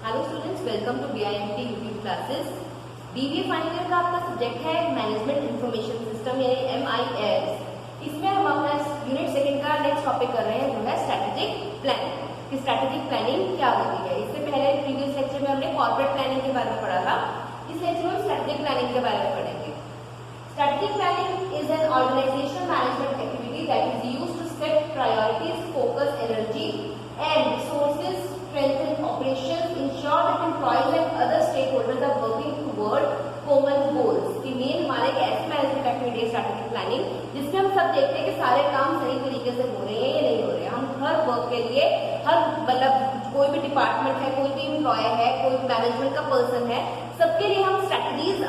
Hello students, welcome to BIMT YouTube classes. BBA final year का आपका subject है management information system यानी MIS। इसमें हम अपना यूनिट सेकंड का नेक्स्ट टॉपिक कर रहे हैं जो है स्ट्रेटेजिक प्लानिंग। कि स्ट्रेटेजिक प्लानिंग क्या होती है। इससे पहले प्रीवियस लेक्चर में हमने कॉर्पोरेट प्लानिंग के बारे में पढ़ा था। इस लेक्चर में हम स्ट्रेटेजिक प्लानिंग के बारे में पढ़ेंगे। Strategic planning is an organisational management activity that is used to set priorities, focus energy and resources, strengthen operations, ensure that employees and other stakeholders are working toward common goals। कि main हमारे एक ऐसी management activity है strategic planning जिसमें हम सब देखते हैं कि सारे काम सही तरीके से हो रहे हैं या नहीं हो रहे हैं। हम हर वर्क के लिए मतलब कोई भी डिपार्टमेंट है, कोई भी एम्प्लॉय है, कोई मैनेजमेंट का पर्सन है, सबके लिए हम स्ट्रेटजीज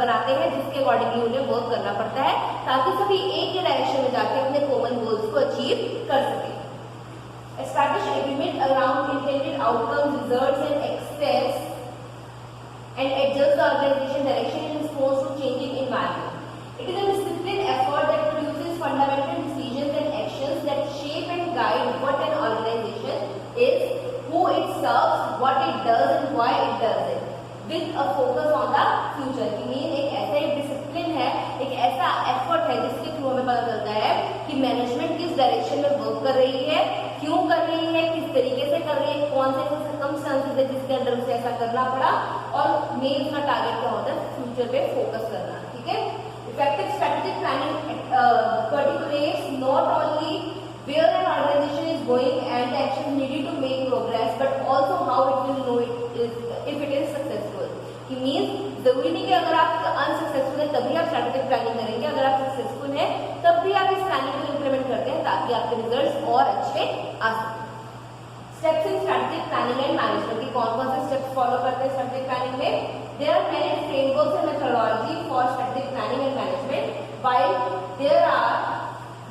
बनाते हैं जिसके अकॉर्डिंगली उन्हें वर्क करना पड़ता है ताकि सभी एक ही डायरेक्शन में जाके अपने कॉमन गोल्स को अचीव कर सके। Establish agreement around intended outcomes, results and excess and adjust the organization direction in response to changing environment. It is a disciplined effort that produces fundamental decisions and actions that shape and guide what an organization is, who it serves, what it does and why it does it, with a focus on the future। कि main एक ऐसा discipline है, एक ऐसा effort है जिसके through हमें पता चलता है कि मैनेजमेंट किस डायरेक्शन में वर्क कर रही है, क्यों कर रही है, किस तरीके से कर रही है, कौन से सर्कमस्टेंसेस है जिसके अंदर उसे ऐसा करना पड़ा और मेन उसका टारगेट क्या होता है, फ्यूचर पे फोकस करना। ठीक है। Effective strategic planning articulates not only where an organization is going and the actions needed to make progress but also how it will know if it is successful। कि means जरूरी नहीं कि अगर आप अनसक्सेसफुल है तभी आप स्ट्रेटेजिक प्लानिंग करेंगे, अगर आप सक्सेसफुल है तब भी आप इस प्लानिंग को इंप्लीमेंट करते हैं ताकि आपके रिजल्ट्स और अच्छे आ सकें। Steps in strategic planning and management की कौन कौन से स्टेप्स फॉलो करते हैं स्ट्रेटेजिक प्लानिंग में। There are many frameworks and methodology for strategic planning and management while there are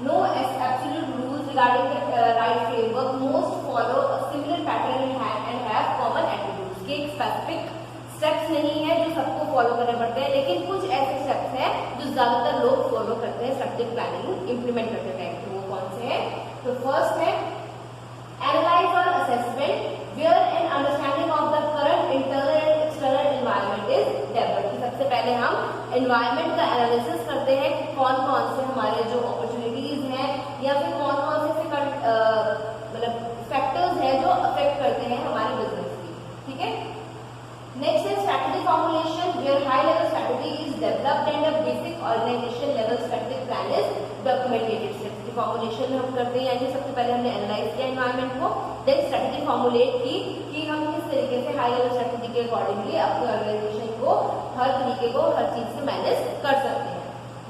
no absolute rules regarding the right framework, most follow a similar pattern and have common attributes। कि एक specific steps नहीं है जो सबको follow करने पड़ते हैं, लेकिन कुछ ऐसे स्टेप्स हैं जो ज्यादातर लोग फॉलो करते हैं स्ट्रेटेजिक प्लानिंग इंप्लीमेंट करते हैं। तो वो कौन से हैं? तो फर्स्ट है एनालाइज और assessment where an understanding of the current internal and external environment is developed. सबसे पहले हम एनवायरनमेंट का एनालिसिस करते हैं कि कौन कौन से हमारे जो अपॉर्चुनिटीज हैं या फिर कौन कौन से मतलब फैक्टर्स हैं जो अफेक्ट करते हैं हमारे बिजनेस की। ठीक है। नेक्स्ट है strategy formulation where high level strategy is developed and a basic organisation level strategic plan is documented. Strategy formulation हम करते हैं यानी सबसे पहले हमने एनालाइज किया एनवायरनमेंट को, देन स्ट्रेटेजी फॉर्मुलेट की कि हम किस तरीके से हाई लेवल स्ट्रेटेजी के अकॉर्डिंगली अपने ऑर्गेनाइजेशन को हर तरीके को हर चीज से मैनेज कर सकते हैं।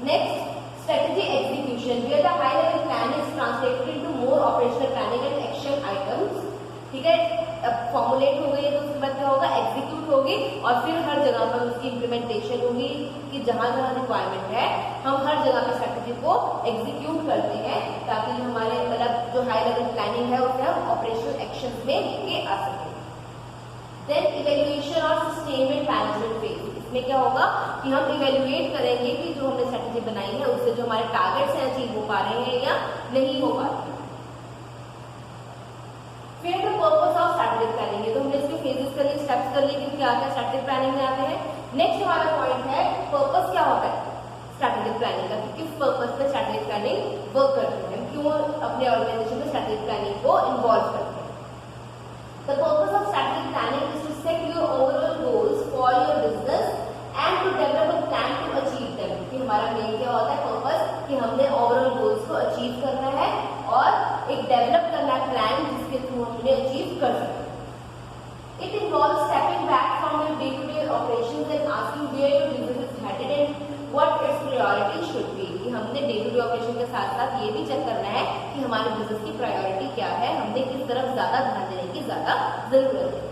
Next strategy execution where the high level plan is translated into more operational planning and action items. ठीक है। अब फॉर्मुलेट हो गई तो उसके बाद क्या होगा, एग्जीक्यूट होगी और फिर हर जगह पर उसकी इम्प्लीमेंटेशन होगी कि जहां जहां रिक्वायरमेंट है हम हर जगह पे स्ट्रेटेजी को एग्जीक्यूट करते हैं ताकि जो हमारे मतलब जो हाई लेवल प्लानिंग है उसे हम ऑपरेशनल एक्शन में लेके आ सकें। देन इवेल्युएशन और सस्टेनमेंट मैनेजमेंट फेज। इसमें क्या होगा कि हम इवेल्युएट करेंगे कि जो हमने स्ट्रेटेजी बनाई है उससे जो हमारे टारगेट्स हैं अचीव हो पा रहे हैं या नहीं हो पा रहे हैं। फिर the purpose of strategic planning है तो हमने इसके फेजेस कर लिए, स्टेप्स कर लिए कि क्या क्या स्ट्रेटेजिक प्लानिंग में आते हैं। नेक्स्ट हमारा पॉइंट है पर्पस क्या होता है स्ट्रेटेजिक प्लानिंग का, किस पर्पस पे स्ट्रेटेजिक प्लानिंग वर्क करते हैं, क्यों अपने ऑर्गेनाइजेशन में स्ट्रेटेजिक प्लानिंग को इन्वॉल्व करते हैं। The purpose of strategic planning is to set your overall goals for your business and to develop a plan to achieve them. कि हमारा मेन क्या होता है पर्पस कि हमने ओवरऑल गोल्स को अचीव करना है और एक डेवलप करना है प्लान जिसके थ्रू हमने अचीव कर सकते। It involves stepping back from your day to day operations and asking where your business is headed and what its priority should be. कि हमने डे टू डे ऑपरेशन के साथ साथ ये भी चेक करना है कि हमारे बिजनेस की प्रायोरिटी क्या है, हमने किस तरफ ज्यादा ध्यान देने की ज्यादा जरूरत है।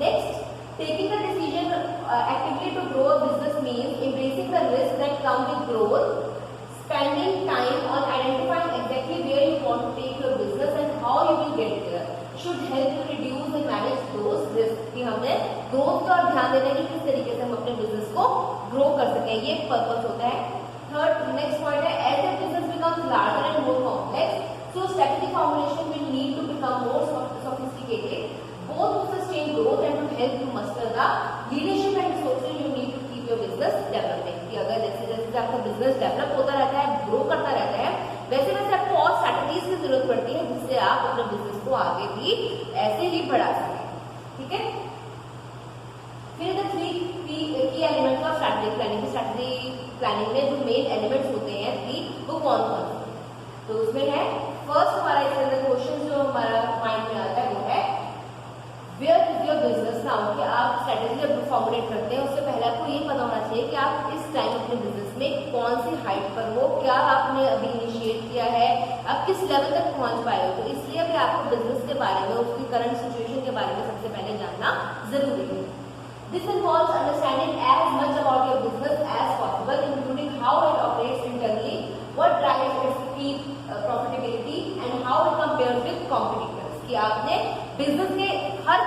Next taking the decision actively to grow a business means embracing the risks that come with growth, spending time on identifying exactly where you want to take your business and how you will get there should help you reduce and manage those risks। कि हमने growth का ध्यान देना कि किस तरीके से हम अपने बिजनेस को ग्रो कर सकें, ये पर्पस होता है। थर्ड नेक्स्ट पॉइंट है as a business becomes larger and more complex so strategy formulation will need to become more sophisticated both to sustain growth and to help you master the leadership and resources you need to keep your business developing। कि अगर जैसे जैसे आपका business develop होता रहता है, grow करता रहता है, वैसे वैसे आपको और स्ट्रैटेजीज की जरूरत पड़ती है जिससे आप अपने बिजनेस को आगे भी ऐसे ही बढ़ा सकें। ठीक है, फिर द थ्री की elements of strategic planning. Strategic planning में जो मेन एलिमेंट्स होते हैं थ्री, वो कौन कौन से? तो उसमें है फर्स्ट हमारा इसके अंदर क्वेश्चन जो हमारा माइंड में आता है वो है where is your business now. कि आप स्ट्रेटेजी जब फॉर्मुलेट करते हैं उससे पहले आपको ये पता होना चाहिए कि आप इस टाइम अपने बिजनेस में कौन सी हाइट पर हो, क्या आपने अभी इनिशिएट किया है, आप किस लेवल तक पहुंच पाए हो। तो इसलिए अभी आपको बिजनेस के बारे में, उसकी करंट सिचुएशन के बारे में सबसे पहले जानना जरूरी है। This involves understanding as much about your business as possible, including how it operates internally, what drives its key profitability, and how it compares with competitors। कि आपने बिजनेस के हर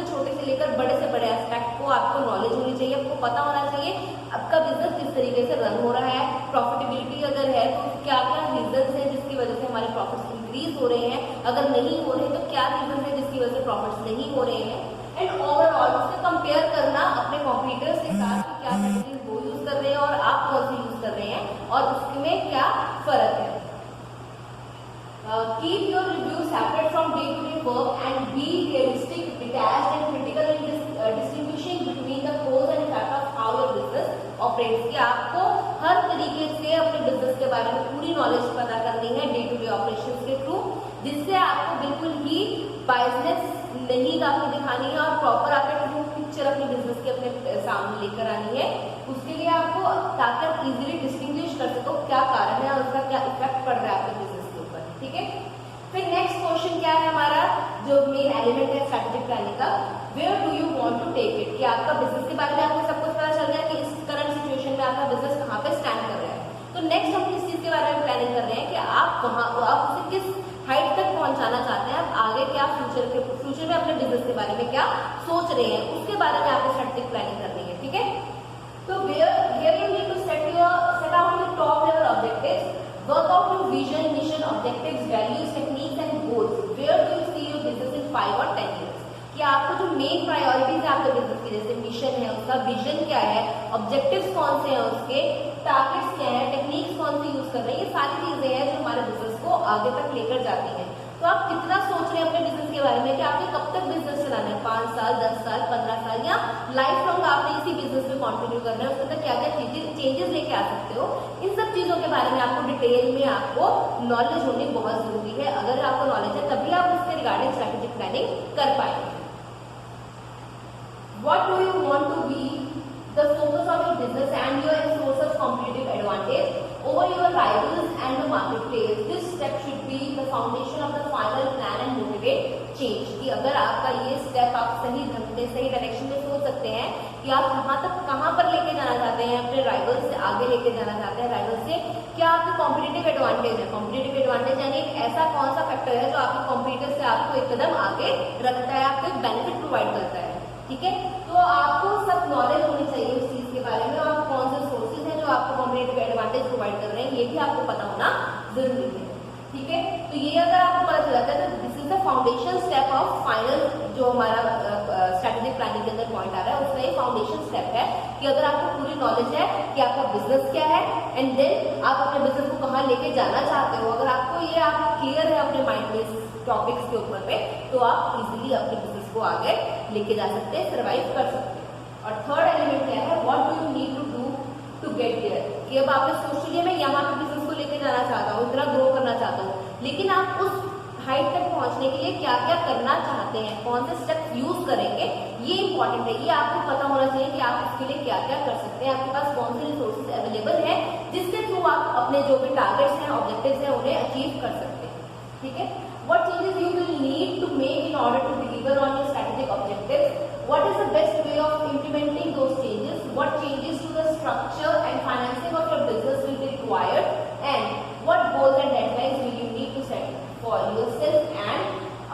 छोटे से लेकर बड़े से बड़े एस्पेक्ट को आपको नॉलेज होनी चाहिए, आपको पता होना चाहिए आपका बिजनेस किस तरीके से रन हो रहा है, प्रॉफिटेबिलिटी अगर है तो क्या क्या रीजंस है जिसकी वजह से हमारे प्रॉफिट्स इंक्रीज हो रहे हैं, अगर नहीं हो रहे तो क्या रीजन है जिसकी वजह से प्रॉफिट्स नहीं हो रहे हैं, एंड ओवरऑल उससे कंपेयर करना अपने कॉम्पिटिटर्स के साथ कि क्या स्ट्रेटजीज वो यूज कर रहे हैं और आप कौन सी यूज कर रहे हैं और उसमें क्या फर्क है। Keep your review separate from day-to-day work and be realistic, detached and critical in distinguishing between the cause and effect of how your business operates। कि आपको हर तरीके से अपने बिजनेस के बारे में पूरी नॉलेज पता करनी है डे टू डे ऑपरेशंस के थ्रू, जिससे आपको बिल्कुल ही बायसनेस नहीं आपको दिखानी है और प्रॉपर आपने ट्रू पिक्चर अपने बिजनेस के अपने सामने लेकर आनी है। उसके लिए आपको, ताकि आप इजीली डिस्टिंग्विश कर सको क्या कारण है और उसका क्या इफेक्ट पड़ रहा है आपके बिजनेस के ऊपर। ठीक है, फिर नेक्स्ट क्वेश्चन क्या है हमारा जो मेन एलिमेंट है स्ट्रैटेजिक प्लानिंग का, where do you want to take it. कि आपका बिजनेस के बारे में आपको सब कुछ पता चल गया कि इस करंट सिचुएशन में आपका बिजनेस कहाँ पे स्टैंड कर रहा है, तो नेक्स्ट हम किस चीज के बारे में प्लानिंग कर रहे हैं कि आप उसे किस हाइट तक पहुंचाना चाहते हैं, आप आगे क्या फ्यूचर में अपने बिजनेस के बारे में क्या सोच रहे हैं, उसके बारे में आपको स्ट्रैटेजिक प्लानिंग करनी है। ठीक है, तो here you need to set out your top level objectives, work out your vision, mission, objectives, values, techniques and goals। where do you see your business in 5 or 10 years। कि आपको जो main priorities है आपके business की, जैसे mission है, उसका vision क्या है, ऑब्जेक्टिव्स कौन से हैं, उसके टारगेट्स क्या है, टेक्निक्स कौन सी यूज कर रहे हैं, ये सारी चीजें हैं जो हमारे बिजनेस को आगे तक लेकर जाती हैं। तो आप कितना सोच रहे हैं अपने बिजनेस के बारे में कि आपने कब तक बिजनेस चलाना है, 5 साल, 10 साल, 15 साल या लाइफ लॉन्ग आपने इसी बिजनेस में कंटिन्यू करना है, उसके अंदर क्या क्या चेंजेस लेके आ सकते हो, इन सब चीजों के बारे में आपको डिटेल में आपको नॉलेज होनी बहुत जरूरी है। अगर आपको नॉलेज है तभी आप उसके रिगार्डिंग स्ट्रेटेजिक प्लानिंग कर पाएंगे। What do you want to be the focus of your business and your source of competitive advantage over your rivals and the marketplace? This step should be the foundation of the final plan and motivate change। कि अगर आपका ये step आप सही ढंग से, सही direction में सोच सकते हैं कि आप कहाँ पर लेके जाना चाहते हैं, अपने राइवल से आगे लेके जाना चाहते हैं, राइवल से क्या आपके कॉम्पिटिटिव एडवांटेज है। कॉम्पिटिटिव एडवांटेज यानी एक ऐसा कौन सा फैक्टर है जो आपके कॉम्पिटिटर से आपको एक कदम आगे रखता है, आपको एक बेनिफिट प्रोवाइड करता है। ठीक है, तो आपको सब नॉलेज होनी चाहिए उस चीज के बारे में, और कौन से सोर्सेज हैं जो आपको कॉम्पिटिटिव एडवांटेज प्रोवाइड कर रहे हैं ये भी आपको पता होना जरूरी है। ठीक है, तो ये अगर आपको पता चल जाता है तो this is the foundation step of final जो हमारा स्ट्रेटेजिक प्लानिंग के अंदर पॉइंट आ रहा है, उसका ये फाउंडेशन स्टेप है कि अगर आपको पूरी नॉलेज है कि आपका बिजनेस क्या है एंड देन आप अपने बिजनेस को कहाँ लेके जाना चाहते हो, अगर आपको ये आप क्लियर है अपने माइंड में टॉपिक्स के ऊपर पे, तो आप इजीली अपने बिजनेस को आगे लेके जा सकते हैं, सर्वाइव कर सकते हैं। और थर्ड एलिमेंट क्या है, what do you need to do to get there. कि अब आपने सोच लिया मैं यहाँ पे बिजनेस को लेके जाना चाहता हूँ, इतना ग्रो करना चाहता हूँ, लेकिन आप उस हाइट तक पहुंचने के लिए क्या क्या करना चाहते हैं, कौन से स्टेप्स यूज करेंगे, ये इंपॉर्टेंट है। ये आपको पता होना चाहिए कि आप इसके लिए क्या क्या कर सकते हैं, आपके पास कौन से रिसोर्सेज अवेलेबल है जिसके थ्रू आप अपने जो भी टारगेट्स हैं, ऑब्जेक्टिव्स हैं, उन्हें अचीव कर सकते हैं। ठीक है, what changes you will need to make in order to deliver on your strategic objectives, what is the best way of implementing those changes, what changes to the structure and financing of your business will be required, and what goals and deadlines will you need to set for yourself and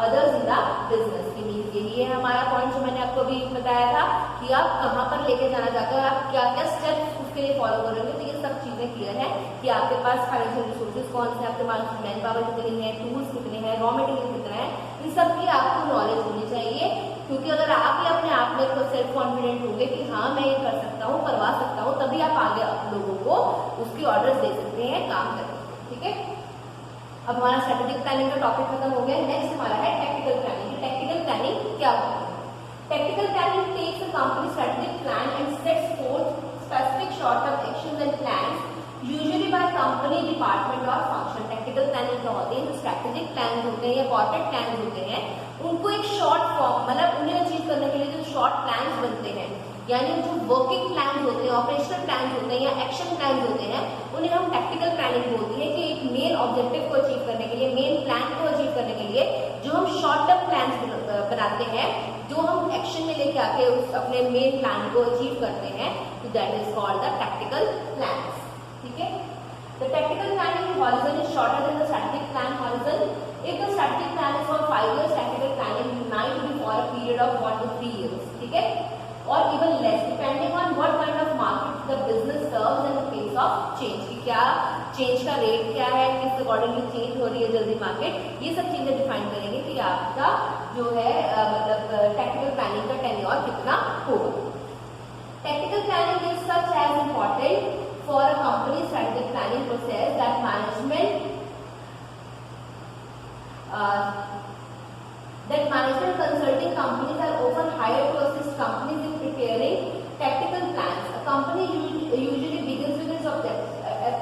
others in the business। के लिए यही है हमारा point जो मैंने आपको अभी बताया था कि आप कहाँ पर लेके जाना चाहते हो, आप क्या क्या स्टेप्स उसके लिए फॉलो करोगे। तो ये सब चीजें क्लियर है कि आपके पास फाइनेंशियल रिसोर्सेज कौन से, आपके पास मैन पावर कितनी है, टूल्स कितने हैं, रॉ मटेरियल कितना है, इन सब की आपको नॉलेज होनी चाहिए। क्योंकि अगर आप ही अपने आप में को सेल्फ कॉन्फिडेंट होंगे कि हाँ मैं ये कर सकता हूँ, करवा सकता हूँ, तभी आप आगे लोगों को उसकी ऑर्डर्स दे सकते हैं, काम करें। ठीक है, अब हमारा स्ट्रेटेजिक प्लानिंग का टॉपिक खत्म हो गया। नेक्स्ट हमारा है टेक्निकल प्लानिंग। टेक्निकल प्लानिंग क्या होती है? Technical planning takes a company strategic plan and sets forth specific short term actions and plans usually by company department और फंक्शन। टेक्निकल प्लानिंग क्या होती है? जो स्ट्रेटेजिक प्लान होते हैं या कॉर्पोरेट प्लान होते हैं, उनको एक शॉर्ट फॉर्म, मतलब उन्हें अचीव करने के लिए जो शॉर्ट प्लान्स बनते हैं, यानी जो वर्किंग प्लान होते हैं, ऑपरेशनल प्लान होते हैं या एक्शन प्लान होते हैं, उन्हें हम टेक्निकल प्लानिंग बोलती है। कि एक मेन ऑब्जेक्टिव को अचीव करने के लिए, मेन प्लान को अचीव करने के लिए जो हम शॉर्ट टर्म प्लान बनाते हैं, जो हम एक्शन में लेके आके उस अपने मेन प्लान को अचीव करते हैं, तो that is called the technical plan. ठीक है, the tactical planning horizon is shorter than the strategic plan horizon. If the strategic plan is for 5 years, tactical planning might be for a period of 1 to 3 years. ठीक है, or even less depending on what kind of market the business serves and the pace of change. कि क्या change का rate क्या है, किस accordingly change हो रही है जल्दी मार्केट, ये सब चीजें डिफाइन करेंगे कि आपका जो है मतलब टेक्निकल प्लानिंग का टेन्योर कितना होगा। Technical planning is such as important for a company's strategic planning process that management consulting companies are often hired to assist companies in preparing tactical plans. A company usually begins with its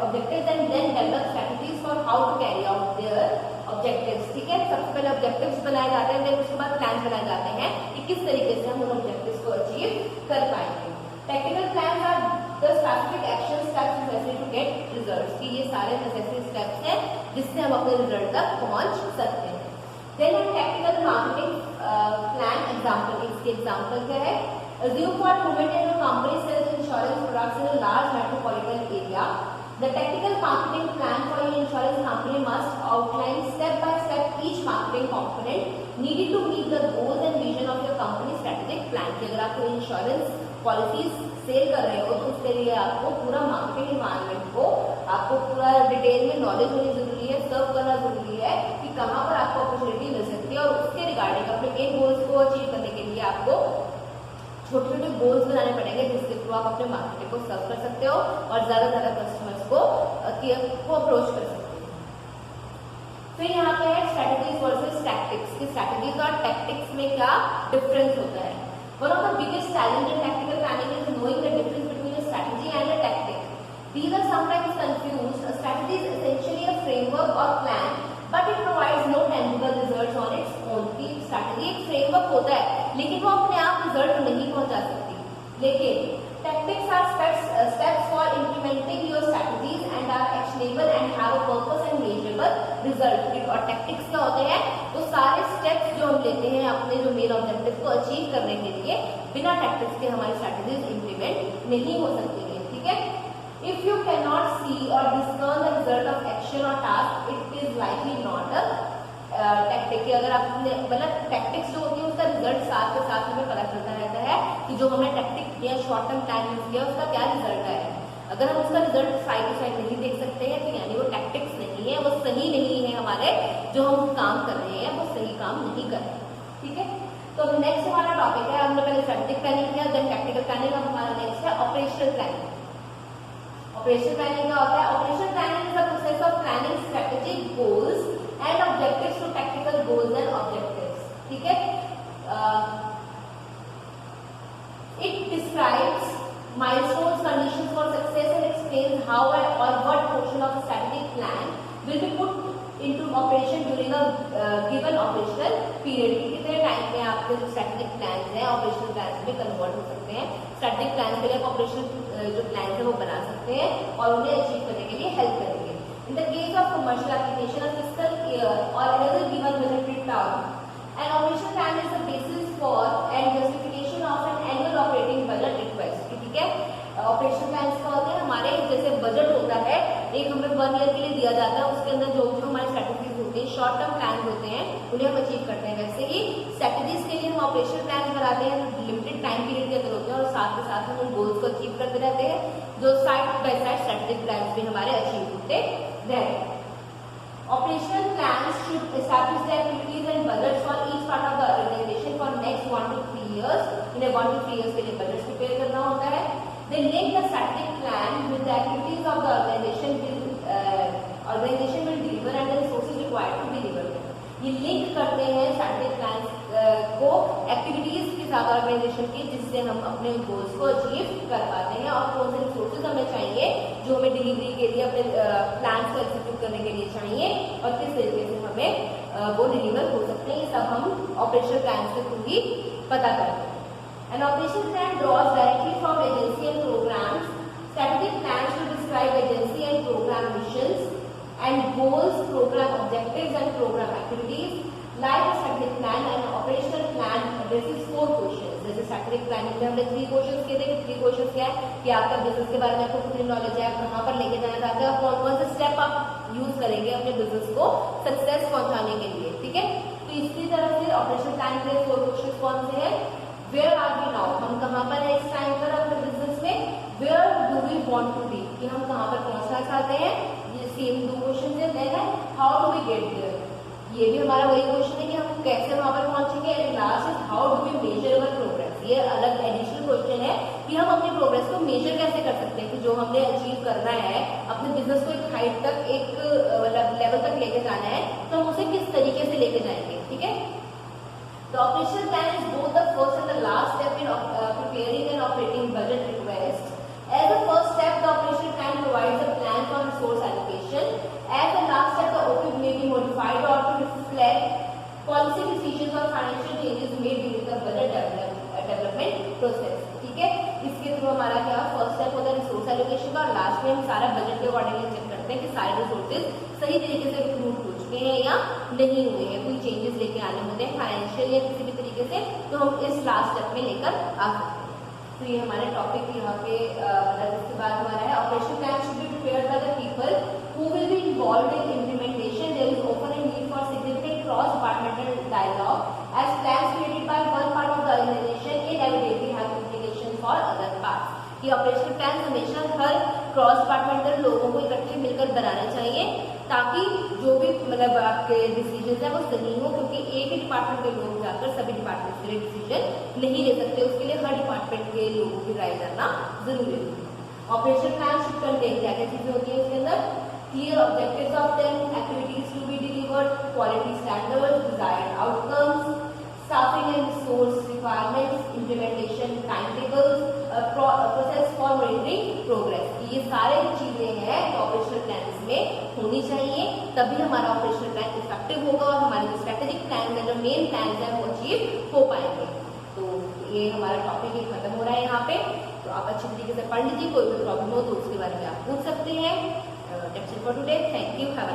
objectives and then develops strategies for how to carry out their objectives. ठीक है, सबसे पहले objectives बनाए जाते हैं, फिर उसके बाद plans बनाए जाते हैं कि किस तरीके से हम उन objectives को achieve कर पाएंगे। Technical plans are the specific action steps necessary to get results. कि ये सारे necessary steps हैं जिससे हम अपने रिजल्ट तक पहुंच सकते हैं। Then a technical marketing plan example. इसके example क्या है? Assume for a moment that your company sells insurance products in a large metropolitan area. The technical marketing plan for your insurance company must outline step by step each marketing component needed to meet the goals and vision of your company's strategic plan. कि अगर आप कोई insurance policies cell कर रहे हो तो उसके लिए आपको पूरा मार्केटिंग एनवायरनमेंट को आपको पूरा डिटेल में नॉलेज होनी जरूरी है, सर्व करना जरूरी है कि कहाँ पर आपको अपॉर्चुनिटी मिल सकती है, और उसके रिगार्डिंग अपने मेन गोल्स को अचीव करने के लिए आपको छोटे छोटे गोल्स बनाने पड़ेंगे जिसके थ्रू आप अपने मार्केटिंग को सर्व कर सकते हो और ज्यादा कस्टमर्स को अप्रोच कर सकते हो। फिर यहाँ पे है स्ट्रेटेजीज वर्सेस टैक्टिक्स। कि स्ट्रेटेजीज और टैक्टिक्स में क्या डिफरेंस होता है। One of the biggest challenges in tactical planning is knowing the difference between a strategy and a tactic. These are sometimes confused. A strategy is essentially a framework or plan, but it provides no tangible results on its own. कि strategy एक framework होता है, लेकिन वो अपने आप result नहीं पहुंचा सकती। लेकिन tactics are steps for implementing your strategies and are actionable and have a purpose and measurable result. और tactics क्या होते हैं? वो सारे steps जो हम लेते हैं अपने जो मेन ऑब्जेक्टिव को अचीव करने के लिए, बिना tactics के हमारी strategies implement नहीं हो सकती है। ठीक है, if you cannot see or discern the result of action or task, it is likely not a tactic. अगर आपने मतलब टैक्टिक्स जो होती है उसका रिजल्ट साथ के साथ हमें पता चलता रहता है कि जो हमने टैक्टिक किया, शॉर्ट टर्म प्लान यूज किया, उसका क्या रिजल्ट है। अगर हम उसका रिजल्ट साइड टू साइड नहीं देख सकते हैं तो यानी वो टैक्टिक्स नहीं है, वो सही नहीं है, हमारे जो हम काम कर रहे हैं वो सही काम नहीं कर रहे। ठीक है, तो नेक्स्ट हमारा टॉपिक है, हमने पहले स्ट्रेटेजिक प्लानिंग किया, देन टैक्टिकल प्लानिंग, अब हमारा नेक्स्ट है ऑपरेशनल प्लानिंग। ऑपरेशनल प्लानिंग क्या होता है? Operational planning is the process of planning strategic goals and objectives to tactical goals and objectives. ठीक है, it describes milestones, conditions for success and explains how or what portion of a strategic plan will be put into operation during a given operational period. कितने time में आपके जो strategic plan है operational plan में convert हो सकते हैं। Strategic plan के लिए ऑपरेशनल जो प्लान है वो बना सकते हैं और उन्हें अचीव करने के लिए हेल्प करेंगे। In the case of commercial application, a fiscal year or another given budgetary term, an operational plan is the basis for and justification of an annual operating budget request. ठीक है, operational plan क्या होते हैं? हमारे जैसे budget होता है, एक हमें 1 ईयर के लिए दिया जाता है, उसके अंदर जो जो हमारी स्ट्रेटेजीज होती है, शॉर्ट टर्म प्लान होते हैं, उन्हें हम अचीव करते हैं। वैसे ही स्ट्रेटेजीज के लिए हम ऑपरेशनल प्लान बनाते हैं, लिमिटेड टाइम पीरियड के अंदर होते हैं और साथ के साथ हम उन गोल्स को अचीव करते रहते हैं, जो side by side strategic plan भी हमारे अचीव होते हैं। Operational plans should establish the activities and budgets for each part of the organization for next 1 to 3 years. years, इन्हें 1 to 3 years के लिए बजट प्रिपेयर करना होता है. They link the strategic plan with the activities of the organization will deliver and the resources required to deliver them. ये link करते हैं strategic plan को एक्टिविटीज के साथ ऑर्गेनाइजेशन की, जिससे हम अपने गोल्स को अचीव कर पाते हैं और कौन से रिसोर्सेज हमें चाहिए जो हमें डिलीवरी के लिए अपने प्लान को एग्जीक्यूट करने के लिए चाहिए और किस तरीके से हमें वो डिलीवर हो सकते हैं. ये सब हम ऑपरेशनल प्लान के थ्रू ही पता करते हैं. An operational plan draws directly from agency and programs. Strategic plans to describe agency and program missions and goals, program objectives and program activities. Like a strategic plan, an operational plan addresses 4 questions. जैसे strategic planning में हमने 3 question किए थे. 3 question क्या है कि आपका business के बारे में आपको कितनी नॉलेज है, आप कहाँ पर लेके जाना चाहते हैं, कौन कौन से स्टेप आप यूज करेंगे अपने बिजनेस को सक्सेस पहुंचाने के लिए. ठीक है, तो इसी तरह से ऑपरेशनल प्लान के 4 क्वेश्चन कौन से हैं. वेयर आर वी नाउ, हम कहाँ पर है इस टाइम पर अपने बिजनेस में. Where do we want to be, कि हम कहाँ पर पहुंचना चाहते हैं. ये सेम 2 क्वेश्चन है. देन है how do we get there, ये भी हमारा वही क्वेश्चन है कि हम कैसे वहां पर पहुंचेंगे. And last is how do we measure our progress. ये अलग एडिशनल क्वेश्चन है कि हम अपने प्रोग्रेस को मेजर कैसे कर सकते हैं, कि जो हमने अचीव करना है अपने बिजनेस को एक हाइट तक, एक लेवल तक लेके जाना है, तो हम उसे किस तरीके से लेके जाएंगे. ठीक है, the operational plan is both the first and the last step in preparing and operating budget request. As the first step, the operational plan provides a plan for resource allocation. As the last step, the OP may be modified or to reflect policy decisions or financial changes made during the budget development process. ठीक है, इसके through हमारा क्या first step होता है resource allocation का, और last में हम सारा बजट के अकॉर्डिंगली चेक करते हैं कि सारे रिसोर्सेज सही तरीके से रिक्रूट हो चुके हैं या नहीं हुए हैं, कोई चेंजेस लेके आने होते हैं फाइनेंशियल या किसी भी तरीके से, तो हम इस लास्ट स्टेप में लेकर आ सकते हैं. तो ये हमारे टॉपिक यहाँ पे इसके बाद हमारा है operational plan should be prepared by the people who will be involved in implementation. There is often a need for significant cross departmental dialogue as plans created by one part of the organization inevitably have implications for other parts. ये operational plan हमेशा हर cross departmental लोगों को इकट्ठे मिलकर बनाने चाहिए, ताकि जो भी मतलब आपके डिसीजन है वो सही हो, क्योंकि एक ही डिपार्टमेंट के लोग जाकर सभी डिपार्टमेंट के लिए डिसीजन नहीं ले सकते. उसके लिए हर डिपार्टमेंट के लोगों की राय करना जरूरी है. ऑपरेशनल प्लान शुड कंटेन क्या क्या चीजें होती है इसके अंदर. Clear objectives of them, activities to be delivered, quality standards, desired outcomes, staffing and resource requirements, implementation timetables, process for monitoring progress. ये सारे चीजें हैं ऑपरेशनल प्लान में होनी चाहिए, तभी हमारा ऑपरेशनल प्लान इफेक्टिव होगा और हमारे जो स्ट्रेटेजिक प्लान है, जो मेन प्लान है, वो अचीव हो पाएंगे. तो ये हमारा टॉपिक ही खत्म हो रहा है यहाँ पे. तो आप अच्छी तरीके से पढ़ लीजिए, कोई भी प्रॉब्लम हो तो उसके बारे में आप पूछ सकते हैं. That's it for today. Thank you. Have a nice day.